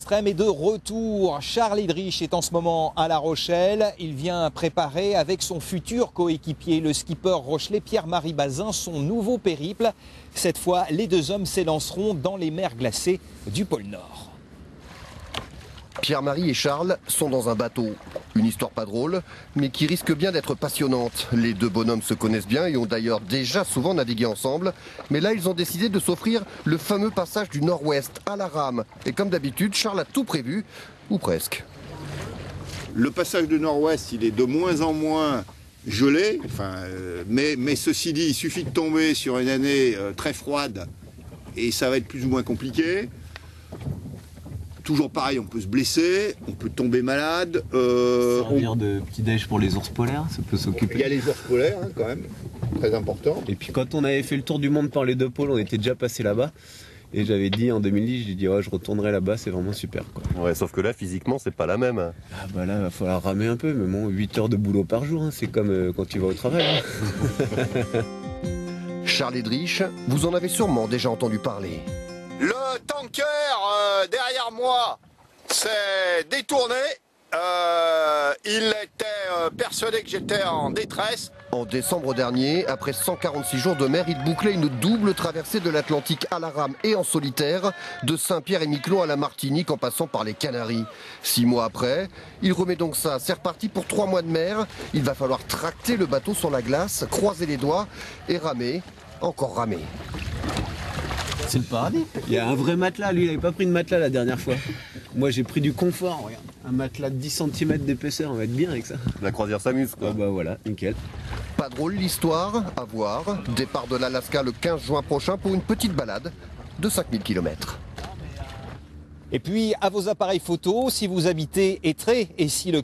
extrême est de retour. Charles Edrich est en ce moment à La Rochelle. Il vient préparer avec son futur coéquipier, le skipper rochelais Pierre-Marie Bazin, son nouveau périple. Cette fois, les deux hommes s'élanceront dans les mers glacées du pôle Nord. Pierre-Marie et Charles sont dans un bateau. Une histoire pas drôle, mais qui risque bien d'être passionnante. Les deux bonhommes se connaissent bien et ont d'ailleurs déjà souvent navigué ensemble. Mais là, ils ont décidé de s'offrir le fameux passage du Nord-Ouest à la rame. Et comme d'habitude, Charles a tout prévu, ou presque. Le passage du Nord-Ouest, il est de moins en moins gelé. Mais ceci dit, il suffit de tomber sur une année très froide et ça va être plus ou moins compliqué. Toujours pareil, on peut se blesser, on peut tomber malade. Servir de petit-déj pour les ours polaires, ça peut s'occuper. Il y a les ours polaires quand même, très important. Et puis quand on avait fait le tour du monde par les deux pôles, on était déjà passé là-bas. Et j'avais dit en 2010, j'ai dit ouais, je retournerai là-bas, c'est vraiment super quoi. Ouais, sauf que là, physiquement, c'est pas la même. Ah bah là, il va falloir ramer un peu, mais bon, 8 heures de boulot par jour, hein, c'est comme quand tu vas au travail. Hein. Charles Edrich, vous en avez sûrement déjà entendu parler. Le tanker derrière moi s'est détourné. Il était persuadé que j'étais en détresse. En décembre dernier, après 146 jours de mer, il bouclait une double traversée de l'Atlantique à la rame et en solitaire, de Saint-Pierre-et-Miquelon à la Martinique en passant par les Canaries. 6 mois après, il remet donc ça. C'est reparti pour 3 mois de mer. Il va falloir tracter le bateau sur la glace, croiser les doigts et ramer, encore ramer. C'est le paradis. Il y a un vrai matelas, lui il n'avait pas pris de matelas la dernière fois. Moi j'ai pris du confort, regarde. Un matelas de 10 cm d'épaisseur, on va être bien avec ça. La croisière s'amuse quoi. Ah bah voilà, nickel. Pas drôle l'histoire, à voir. Départ de l'Alaska le 15 juin prochain pour une petite balade de 5000 km. Et puis, à vos appareils photo, si vous habitez Étré et si le